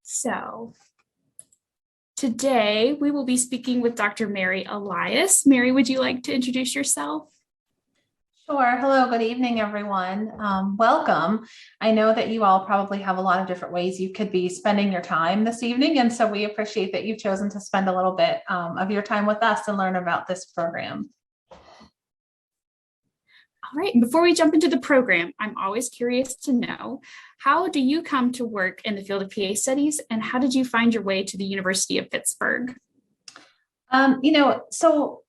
So today we will be speaking with Dr. Mary Allias. Mary, would you like to introduce yourself? Sure. Hello, good evening, everyone. Welcome. I know that you all probably have a lot of different ways you could be spending your time this evening, and so we appreciate that you've chosen to spend a little bit of your time with us and learn about this program. All right, and before we jump into the program, I'm always curious to know, how do you come to work in the field of PA studies, and how did you find your way to the University of Pittsburgh? So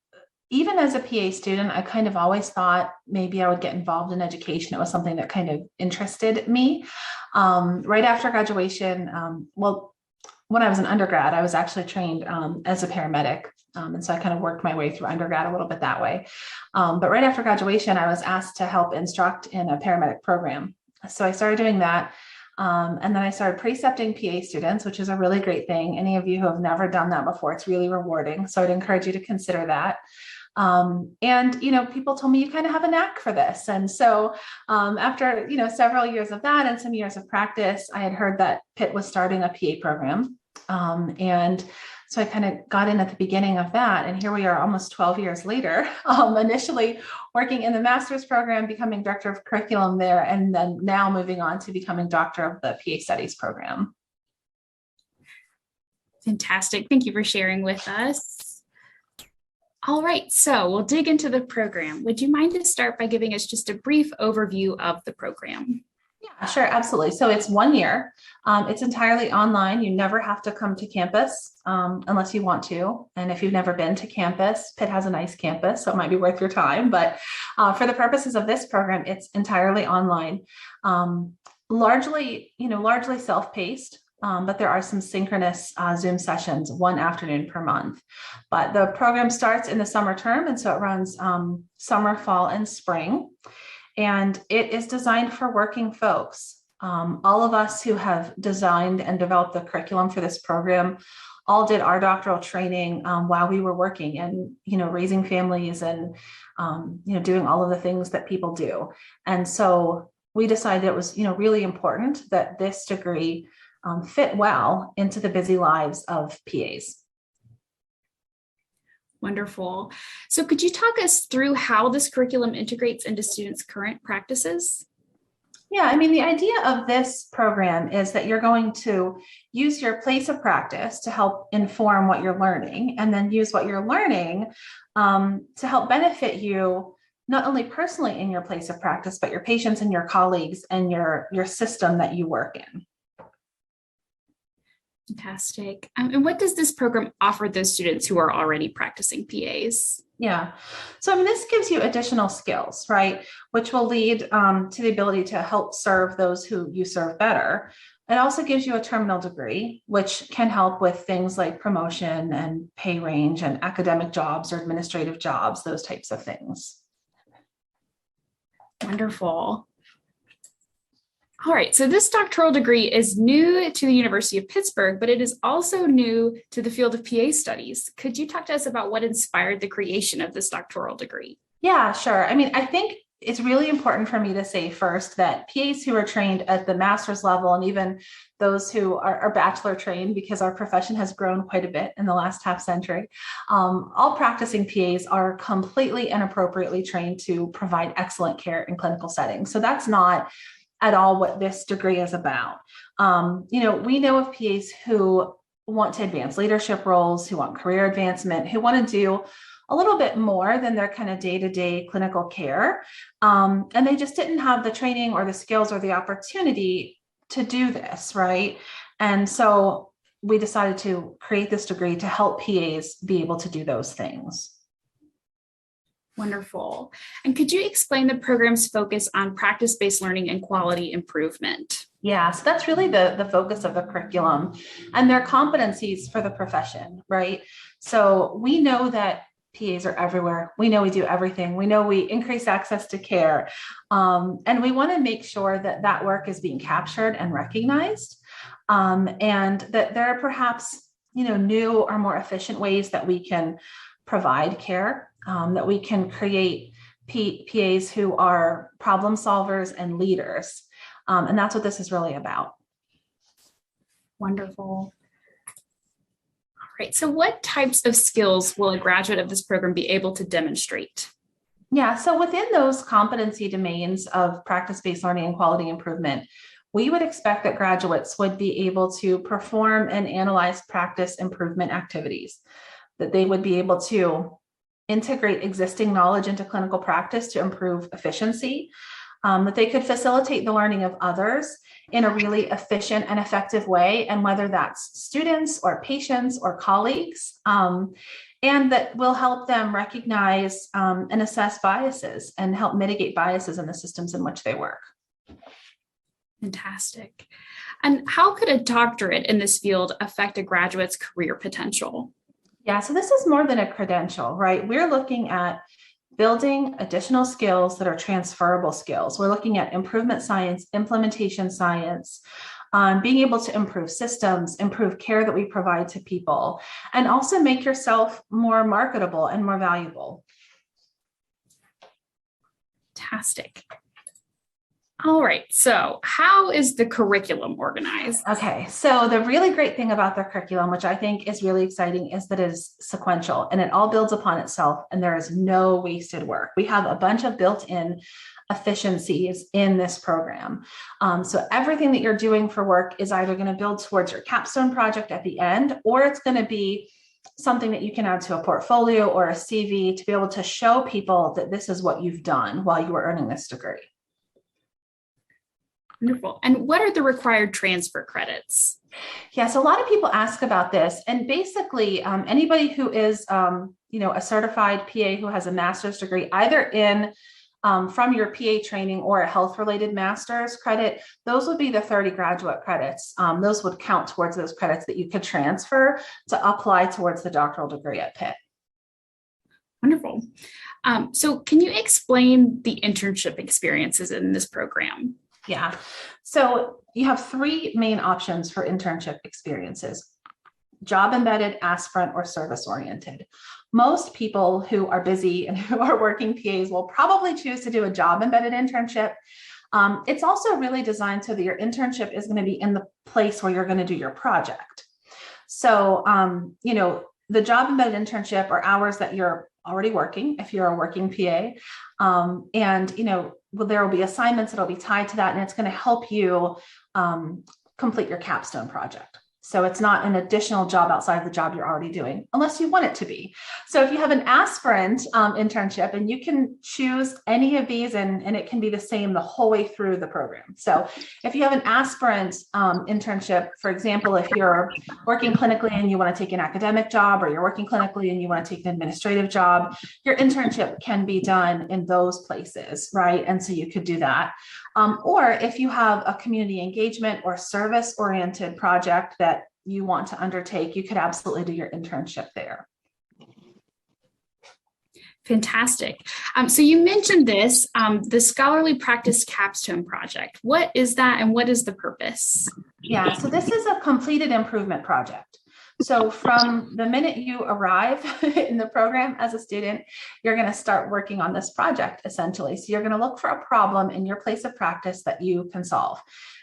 even as a PA student, I kind of always thought maybe I would get involved in education. It was something that kind of interested me. Right after graduation, when I was an undergrad, I was actually trained as a paramedic. And so I kind of worked my way through undergrad a little bit that way. But right after graduation, I was asked to help instruct in a paramedic program. So I started doing that. And then I started precepting PA students, which is a really great thing. Any of you who have never done that before, it's really rewarding. So I'd encourage you to consider that. People told me you kind of have a knack for this. And so after, several years of that and some years of practice, I had heard that Pitt was starting a PA program. And so I kind of got in at the beginning of that. And here we are almost 12 years later, initially working in the master's program, becoming director of curriculum there, and then now moving on to becoming doctor of the PA studies program. Fantastic. Thank you for sharing with us. All right, so we'll dig into the program. Would you mind to start by giving us just a brief overview of the program? Yeah, sure, absolutely. So it's 1 year. It's entirely online. You never have to come to campus unless you want to. And if you've never been to campus, Pitt has a nice campus, so it might be worth your time. But for the purposes of this program, it's entirely online. Largely self-paced. But there are some synchronous Zoom sessions 1 afternoon per month. But the program starts in the summer term, and so it runs summer, fall, and spring. And it is designed for working folks. All of us who have designed and developed the curriculum for this program all did our doctoral training while we were working and, raising families and, doing all of the things that people do. And so we decided it was, really important that this degree fit well into the busy lives of PAs. Wonderful. So could you talk us through how this curriculum integrates into students' current practices? Yeah, the idea of this program is that you're going to use your place of practice to help inform what you're learning, and then use what you're learning to help benefit you, not only personally in your place of practice, but your patients and your colleagues and your system that you work in. Fantastic. And what does this program offer those students who are already practicing PAs? Yeah. So, this gives you additional skills, right? Which will lead to the ability to help serve those who you serve better. It also gives you a terminal degree, which can help with things like promotion and pay range and academic jobs or administrative jobs, those types of things. Wonderful. All right, so this doctoral degree is new to the University of Pittsburgh, but it is also new to the field of PA studies. Could you talk to us about what inspired the creation of this doctoral degree? Yeah, sure. I think it's really important for me to say first that PAs who are trained at the master's level, and even those who are bachelor trained, because our profession has grown quite a bit in the last half century, all practicing PAs are completely and appropriately trained to provide excellent care in clinical settings. So that's not at all what this degree is about. We know of PAs who want to advance leadership roles, who want career advancement, who want to do a little bit more than their kind of day-to-day clinical care. And they just didn't have the training or the skills or the opportunity to do this, right? And so we decided to create this degree to help PAs be able to do those things. Wonderful. And could you explain the program's focus on practice-based learning and quality improvement? Yeah, so that's really the focus of the curriculum and their competencies for the profession, right? So we know that PAs are everywhere. We know we do everything. We know we increase access to care. And we want to make sure that that work is being captured and recognized, and that there are perhaps, new or more efficient ways that we can provide care, that we can create PAs who are problem solvers and leaders. And that's what this is really about. Wonderful. All right. So what types of skills will a graduate of this program be able to demonstrate? Yeah, so within those competency domains of practice-based learning and quality improvement, we would expect that graduates would be able to perform and analyze practice improvement activities, that they would be able to integrate existing knowledge into clinical practice to improve efficiency, that they could facilitate the learning of others in a really efficient and effective way, and whether that's students or patients or colleagues, and that will help them recognize and assess biases and help mitigate biases in the systems in which they work. Fantastic. And how could a doctorate in this field affect a graduate's career potential? Yeah, so this is more than a credential, right? We're looking at building additional skills that are transferable skills. We're looking at improvement science, implementation science, being able to improve systems, improve care that we provide to people, and also make yourself more marketable and more valuable. Fantastic. All right, so how is the curriculum organized? Okay, so the really great thing about the curriculum, which I think is really exciting, is that it is sequential and it all builds upon itself and there is no wasted work. We have a bunch of built-in efficiencies in this program. So everything that you're doing for work is either going to build towards your capstone project at the end, or it's going to be something that you can add to a portfolio or a CV to be able to show people that this is what you've done while you were earning this degree. Wonderful. And what are the required transfer credits? Yes, a lot of people ask about this, and basically anybody who is, a certified PA who has a master's degree, either in from your PA training or a health-related master's credit, those would be the 30 graduate credits. Those would count towards those credits that you could transfer to apply towards the doctoral degree at Pitt. Wonderful. So can you explain the internship experiences in this program? Yeah, so you have three main options for internship experiences: job embedded, aspirant, or service oriented. Most people who are busy and who are working PAs will probably choose to do a job embedded internship. It's also really designed so that your internship is going to be in the place where you're going to do your project. So, the job embedded internship are hours that you're already working if you're a working PA. There will be assignments that'll be tied to that, and it's going to help you complete your capstone project. So it's not an additional job outside of the job you're already doing, unless you want it to be. So if you have an aspirant internship, and you can choose any of these, and it can be the same the whole way through the program. So if you have an aspirant internship, for example, if you're working clinically and you want to take an academic job, or you're working clinically and you want to take an administrative job, your internship can be done in those places, right? And so you could do that. Or if you have a community engagement or service-oriented project that you want to undertake, you could absolutely do your internship there. Fantastic. So you mentioned this, the Scholarly Practice Capstone Project. What is that, and what is the purpose? Yeah, so this is a completed improvement project. So from the minute you arrive in the program as a student, you're going to start working on this project, essentially. So you're going to look for a problem in your place of practice that you can solve.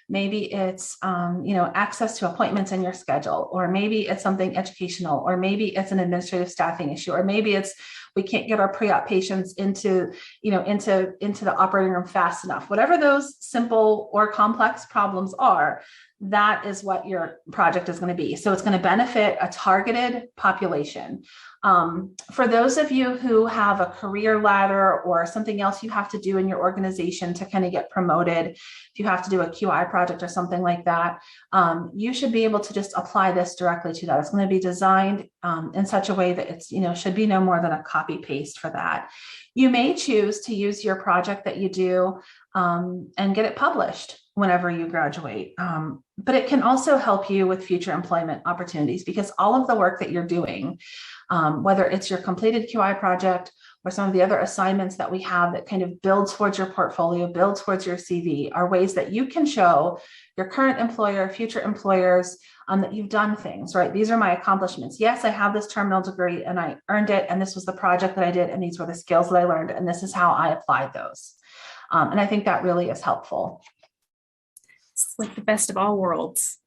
Maybe it's, access to appointments in your schedule, or maybe it's something educational, or maybe it's an administrative staffing issue, or maybe it's we can't get our pre-op patients into the operating room fast enough. Whatever those simple or complex problems are, that is what your project is going to be. So it's going to benefit a targeted population. For those of you who have a career ladder or something else you have to do in your organization to kind of get promoted, if you have to do a QI project or something like that, you should be able to just apply this directly to that. It's going to be designed in such a way that it's, should be no more than a copy paste for that. You may choose to use your project that you do and get it published whenever you graduate. But it can also help you with future employment opportunities, because all of the work that you're doing, whether it's your completed QI project or some of the other assignments that we have that kind of build towards your portfolio, build towards your CV, are ways that you can show your current employer, future employers, that you've done things, right? These are my accomplishments. Yes, I have this terminal degree and I earned it, and this was the project that I did, and these were the skills that I learned, and this is how I applied those. And I think that really is helpful. It's like the best of all worlds.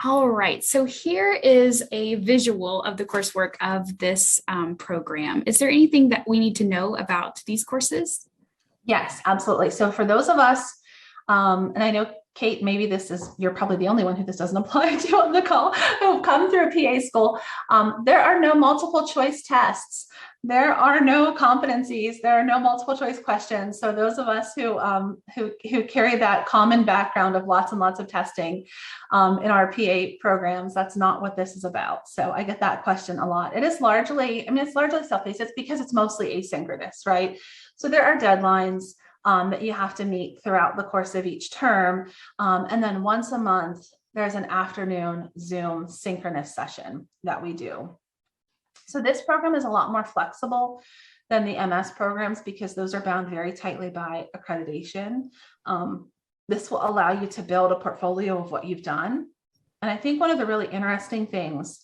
All right, so here is a visual of the coursework of this program. Is there anything that we need to know about these courses? Yes, absolutely. So for those of us, and I know Kate, maybe you're probably the only one who this doesn't apply to on the call, who've come through PA school. There are no multiple choice tests. There are no competencies. There are no multiple choice questions. So those of us who carry that common background of lots and lots of testing in our PA programs, that's not what this is about. So I get that question a lot. It's largely self-paced. It's because it's mostly asynchronous, right? So there are deadlines that you have to meet throughout the course of each term. And then once a month, there's an afternoon Zoom synchronous session that we do. So this program is a lot more flexible than the MS programs because those are bound very tightly by accreditation. This will allow you to build a portfolio of what you've done. And I think one of the really interesting things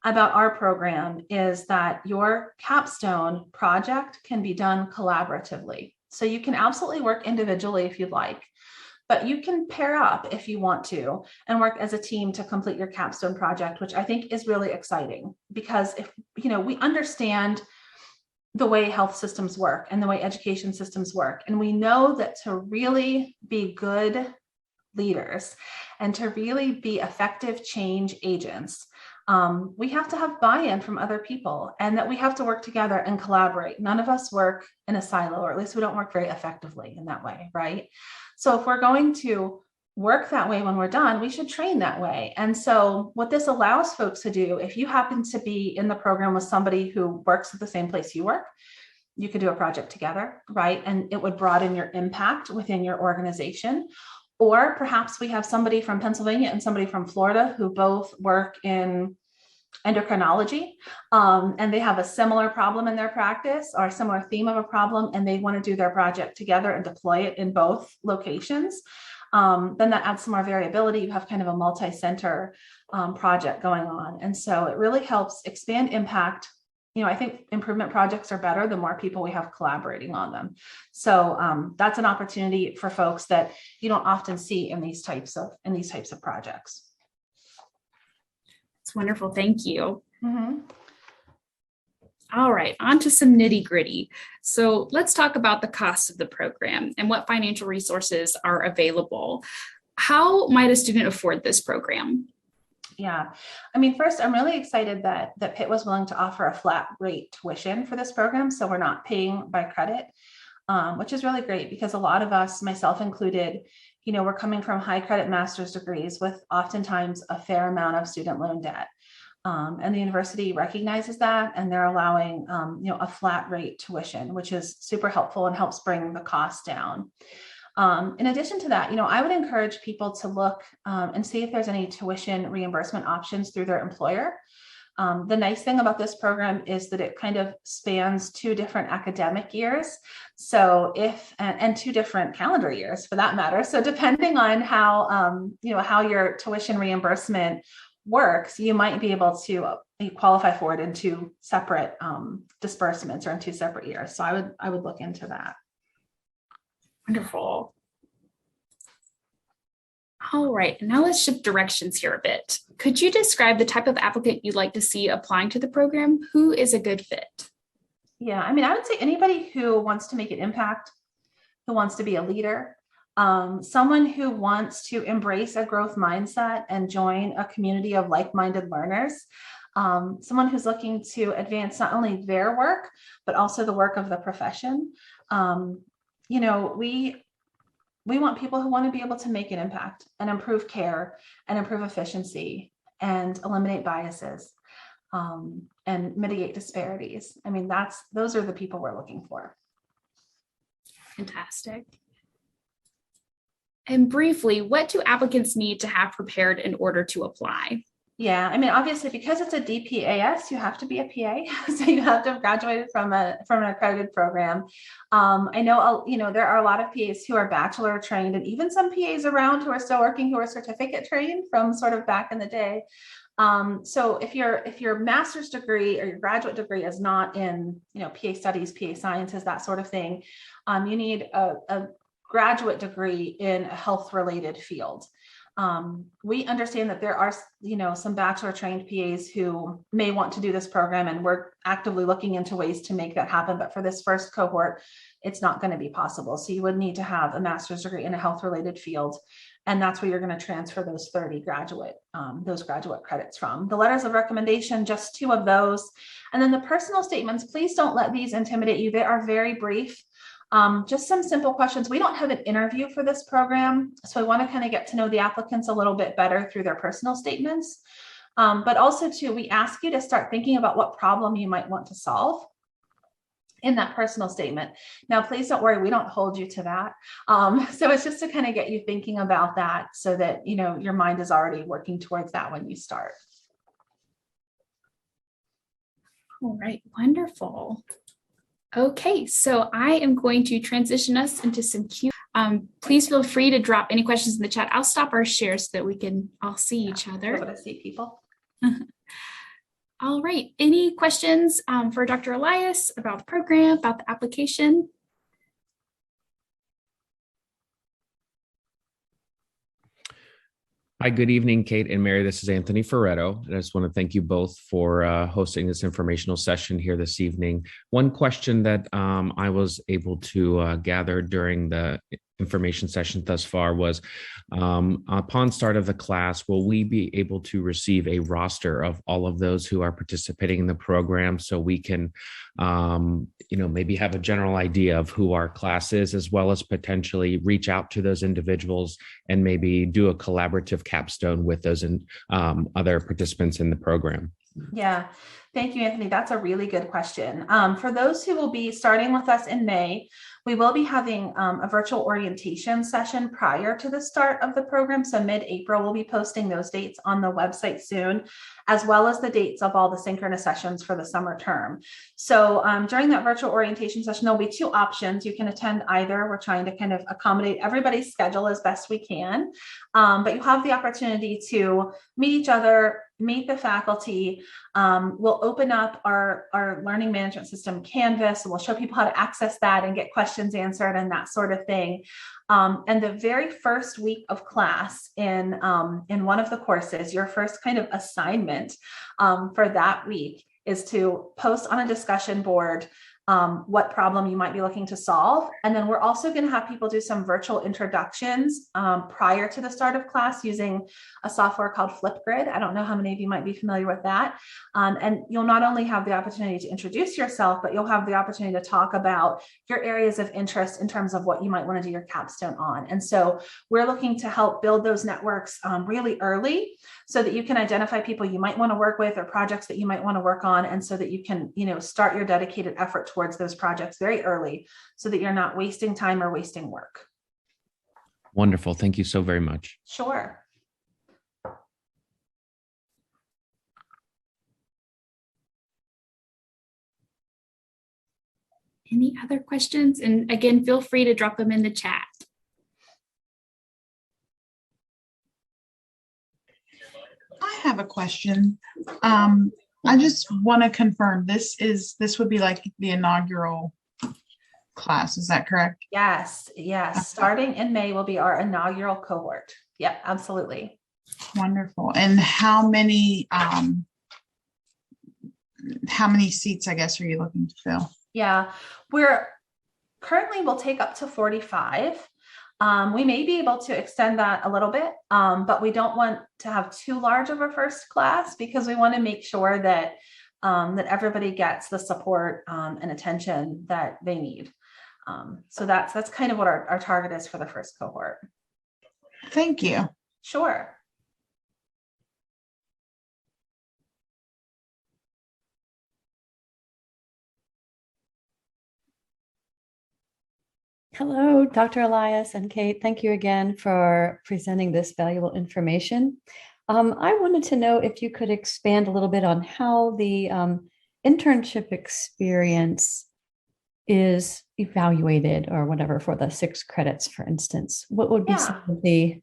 about our program is that your capstone project can be done collaboratively. So you can absolutely work individually if you'd like, but you can pair up if you want to and work as a team to complete your capstone project, which I think is really exciting because if we understand the way health systems work and the way education systems work, and we know that to really be good leaders and to really be effective change agents, we have to have buy-in from other people and that we have to work together and collaborate. None of us work in a silo, or at least we don't work very effectively in that way, right? So if we're going to work that way when we're done, we should train that way. And so what this allows folks to do, if you happen to be in the program with somebody who works at the same place you work, you could do a project together, right? And it would broaden your impact within your organization. Or perhaps we have somebody from Pennsylvania and somebody from Florida who both work in endocrinology, and they have a similar problem in their practice or a similar theme of a problem, and they want to do their project together and deploy it in both locations. Then that adds some more variability. You have kind of a multi-center project going on. And so it really helps expand impact. I think improvement projects are better the more people we have collaborating on them. So that's an opportunity for folks that you don't often see in these types of projects. It's wonderful. Thank you. Mm-hmm. All right, on to some nitty gritty. So let's talk about the cost of the program and what financial resources are available. How might a student afford this program? Yeah, first, I'm really excited that Pitt was willing to offer a flat rate tuition for this program. So we're not paying by credit, which is really great because a lot of us, myself included, we're coming from high credit master's degrees with oftentimes a fair amount of student loan debt. And the university recognizes that, and they're allowing, a flat rate tuition, which is super helpful and helps bring the cost down. In addition to that, I would encourage people to look and see if there's any tuition reimbursement options through their employer. The nice thing about this program is that it kind of spans 2 different academic years. So and 2 different calendar years for that matter. So depending on how your tuition reimbursement works, you might be able to qualify for it in 2 separate disbursements or in 2 separate years. So I would look into that. Wonderful. All right, now let's shift directions here a bit. Could you describe the type of applicant you'd like to see applying to the program? Who is a good fit? Yeah, I would say anybody who wants to make an impact, who wants to be a leader, someone who wants to embrace a growth mindset and join a community of like-minded learners, someone who's looking to advance not only their work, but also the work of the profession. We want people who want to be able to make an impact and improve care and improve efficiency and eliminate biases and mitigate disparities. Those are the people we're looking for. Fantastic. And briefly, what do applicants need to have prepared in order to apply? Yeah, obviously, because it's a DPAS, you have to be a PA. So you have to have graduated from an accredited program. I know, there are a lot of PAs who are bachelor trained, and even some PAs around who are still working who are certificate trained from sort of back in the day. So if your master's degree or your graduate degree is not in, PA studies, PA sciences, that sort of thing, you need a graduate degree in a health related field. We understand that there are, some bachelor trained PAs who may want to do this program, and we're actively looking into ways to make that happen. But for this first cohort, it's not going to be possible. So you would need to have a master's degree in a health related field. And that's where you're going to transfer those 30 graduate credits from. The letters of recommendation, just 2 of those. And then the personal statements, please don't let these intimidate you. They are very brief. Just some simple questions. We don't have an interview for this program, so I want to kind of get to know the applicants a little bit better through their personal statements. But also too, we ask you to start thinking about what problem you might want to solve in that personal statement. Now, please don't worry, we don't hold you to that. So it's just to kind of get you thinking about that so that, your mind is already working towards that when you start. All right, wonderful. Okay, so I am going to transition us into some Q. Please feel free to drop any questions in the chat. I'll stop our share so that we can all see each other. Able to see people. All right, any questions for Dr. Allias about the program, about the application? Hi, good evening, Kate and Mary. This is Anthony Ferretto, and I just want to thank you both for hosting this informational session here this evening. One question that I was able to gather during the information session thus far was, upon start of the class, will we be able to receive a roster of all of those who are participating in the program so we can, maybe have a general idea of who our class is, as well as potentially reach out to those individuals and maybe do a collaborative capstone with those other participants in the program? Yeah, thank you, Anthony. That's a really good question. For those who will be starting with us in May, we will be having a virtual orientation session prior to the start of the program. So mid-April, we'll be posting those dates on the website soon, as well as the dates of all the synchronous sessions for the summer term. So during that virtual orientation session, there'll be 2 options. You can attend either. We're trying to kind of accommodate everybody's schedule as best we can. But you have the opportunity to meet each other, meet the faculty. We'll open up our learning management system, Canvas, and we'll show people how to access that and get questions answered and that sort of thing. And the very first week of class in one of the courses, your first kind of assignment for that week is to post on a discussion board what problem you might be looking to solve. And then we're also going to have people do some virtual introductions prior to the start of class using a software called Flipgrid. I don't know how many of you might be familiar with that. And you'll not only have the opportunity to introduce yourself, but you'll have the opportunity to talk about your areas of interest in terms of what you might want to do your capstone on. And so we're looking to help build those networks really early so that you can identify people you might want to work with or projects that you might want to work on. And so that you can, start your dedicated effort towards those projects very early so that you're not wasting time or wasting work. Wonderful. Thank you so very much. Sure. Any other questions? And again, feel free to drop them in the chat. I have a question. I just want to confirm this would be like the inaugural class. Is that correct? Yes. Okay. Starting in May will be our inaugural cohort. Yeah, absolutely. Wonderful. And how many seats, I guess, are you looking to fill? Yeah, we'll take up to 45. We may be able to extend that a little bit, but we don't want to have too large of a first class because we want to make sure that that everybody gets the support and attention that they need. So that's kind of what our target is for the first cohort. Thank you. Sure. Hello, Dr. Allias and Kate. Thank you again for presenting this valuable information. I wanted to know if you could expand a little bit on how the internship experience is evaluated or whatever for the 6 credits, for instance. What would be some of the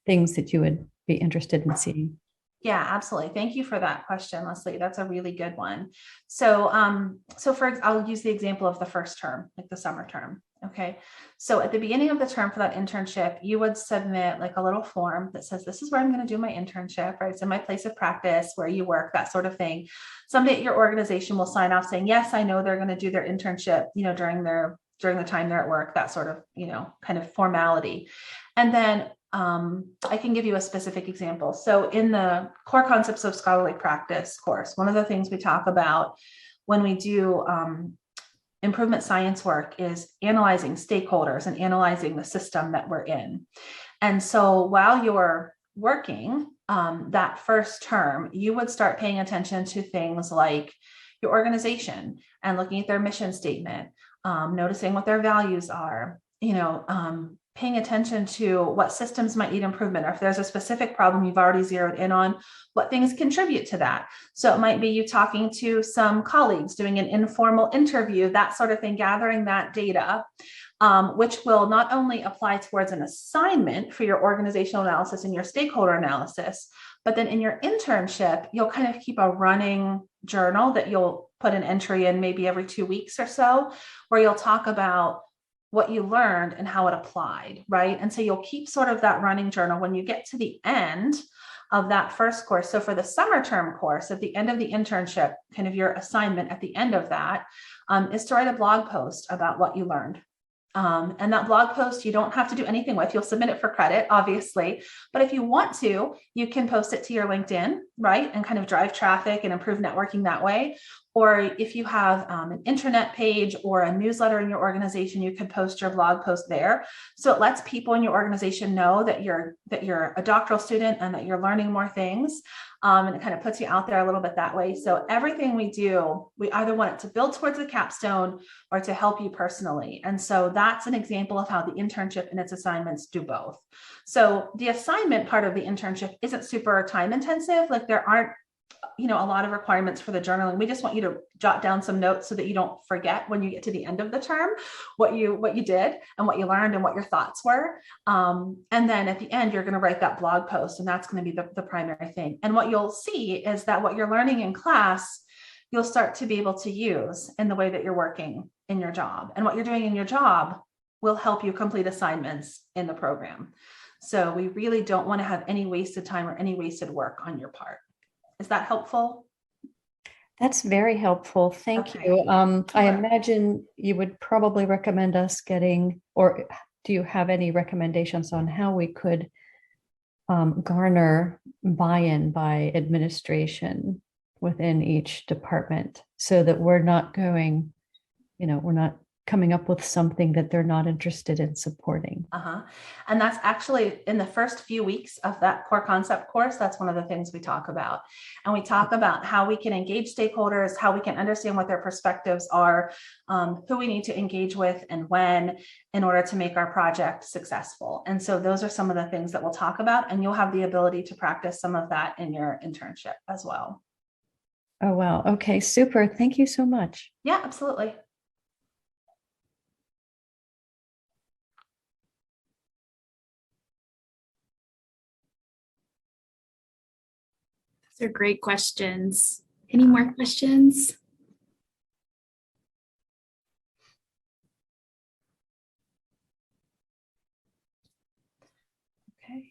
things that you would be interested in seeing? Yeah, absolutely. Thank you for that question, Leslie. That's a really good one. So, I'll use the example of the first term, like the summer term. Okay. So at the beginning of the term for that internship, you would submit like a little form that says, this is where I'm going to do my internship, right? It's in my place of practice, where you work, that sort of thing. Someday your organization will sign off saying, yes, I know they're going to do their internship, during the time they're at work, that sort of, kind of formality. And then I can give you a specific example. So in the core concepts of scholarly practice course, one of the things we talk about when we do improvement science work is analyzing stakeholders and analyzing the system that we're in. And so while you're working that first term, you would start paying attention to things like your organization and looking at their mission statement, noticing what their values are, paying attention to what systems might need improvement, or if there's a specific problem you've already zeroed in on, what things contribute to that. So it might be you talking to some colleagues, doing an informal interview, that sort of thing, gathering that data, which will not only apply towards an assignment for your organizational analysis and your stakeholder analysis, but then in your internship, you'll kind of keep a running journal that you'll put an entry in maybe every 2 weeks or so, where you'll talk about what you learned and how it applied, right? And so you'll keep sort of that running journal when you get to the end of that first course. So for the summer term course, at the end of the internship, kind of your assignment at the end of that is to write a blog post about what you learned. And that blog post, you don't have to do anything with. You'll submit it for credit, obviously. But if you want to, you can post it to your LinkedIn, right? And kind of drive traffic and improve networking that way. Or if you have an intranet page or a newsletter in your organization, you could post your blog post there. So it lets people in your organization know that you're a doctoral student and that you're learning more things. And it kind of puts you out there a little bit that way. So everything we do, we either want it to build towards the capstone or to help you personally. And so that's an example of how the internship and its assignments do both. So the assignment part of the internship isn't super time intensive. Like there aren't a lot of requirements for the journaling. We just want you to jot down some notes so that you don't forget when you get to the end of the term what you did and what you learned and what your thoughts were. And then at the end, you're going to write that blog post, and that's going to be the primary thing. And what you'll see is that what you're learning in class, you'll start to be able to use in the way that you're working in your job. And what you're doing in your job will help you complete assignments in the program. So we really don't want to have any wasted time or any wasted work on your part. Is that helpful? That's very helpful. Thank you. I imagine you would probably recommend us getting, or do you have any recommendations on how we could garner buy-in by administration within each department so that we're not going, we're not coming up with something that they're not interested in supporting. And that's actually in the first few weeks of that core concept course. That's one of the things we talk about. And we talk about how we can engage stakeholders, how we can understand what their perspectives are, who we need to engage with and when, in order to make our project successful. And so those are some of the things that we'll talk about, and you'll have the ability to practice some of that in your internship as well. Oh, wow. Okay, super. Thank you so much. Yeah, absolutely. Those are great questions. Any more questions? Okay.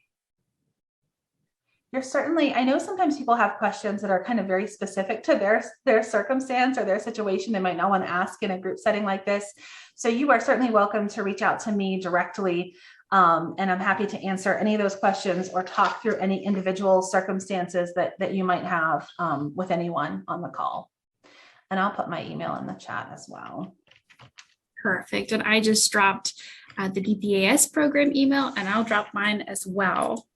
You're certainly, I know sometimes people have questions that are kind of very specific to their circumstance or their situation they might not want to ask in a group setting like this. So you are certainly welcome to reach out to me directly. And I'm happy to answer any of those questions or talk through any individual circumstances that you might have with anyone on the call. And I'll put my email in the chat as well. Perfect. And I just dropped the DPAS program email, and I'll drop mine as well.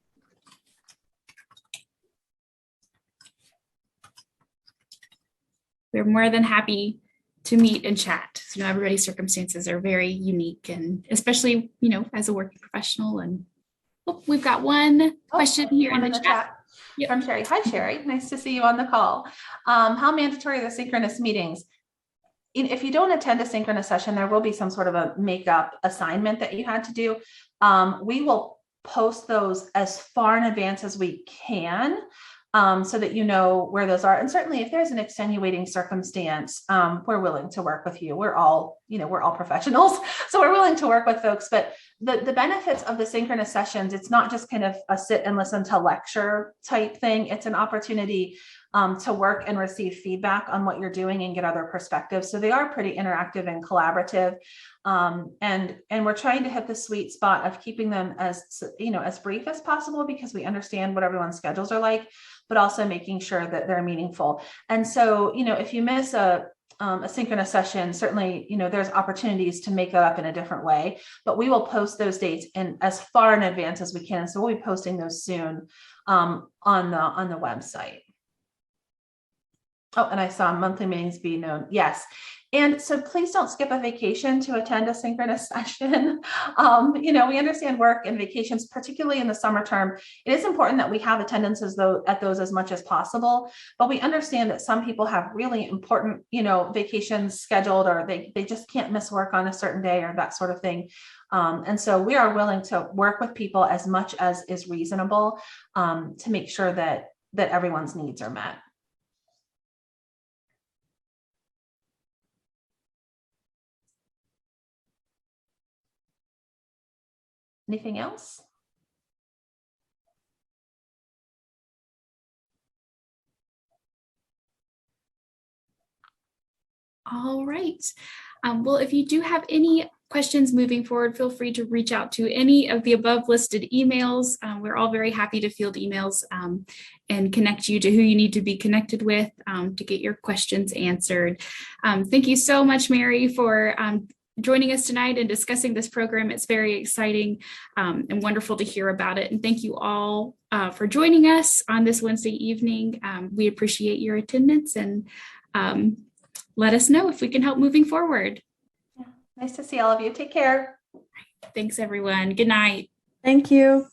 We're more than happy to meet and chat. So, everybody's circumstances are very unique, and especially, as a working professional. And we've got one question here in the chat. Yep. From Sherry. Hi, Sherry. Nice to see you on the call. How mandatory are the synchronous meetings? If you don't attend a synchronous session, there will be some sort of a makeup assignment that you had to do. We will post those as far in advance as we can. so that you know where those are. And certainly if there's an extenuating circumstance, we're willing to work with you. We're all professionals, so we're willing to work with folks. But the benefits of the synchronous sessions, it's not just kind of a sit and listen to lecture type thing. It's an opportunity to work and receive feedback on what you're doing and get other perspectives. So they are pretty interactive and collaborative. And we're trying to hit the sweet spot of keeping them as brief as possible, because we understand what everyone's schedules are like, but also making sure that they're meaningful. And so, if you miss a synchronous session, certainly, there's opportunities to make that up in a different way, but we will post those dates in as far in advance as we can. So we'll be posting those soon on the website. Oh, and I saw monthly meetings be known. Yes. And so please don't skip a vacation to attend a synchronous session. We understand work and vacations, particularly in the summer term. It is important that we have attendances at those as much as possible, but we understand that some people have really important, vacations scheduled, or they just can't miss work on a certain day or that sort of thing. And so we are willing to work with people as much as is reasonable to make sure that everyone's needs are met. Anything else? All right. Well, if you do have any questions moving forward, feel free to reach out to any of the above listed emails. We're all very happy to field emails and connect you to who you need to be connected with to get your questions answered. Thank you so much, Mary, for joining us tonight and discussing this program. It's very exciting and wonderful to hear about it. And thank you all for joining us on this Wednesday evening. We appreciate your attendance, and let us know if we can help moving forward. Yeah. Nice to see all of you. Take care. Thanks, everyone. Good night. Thank you.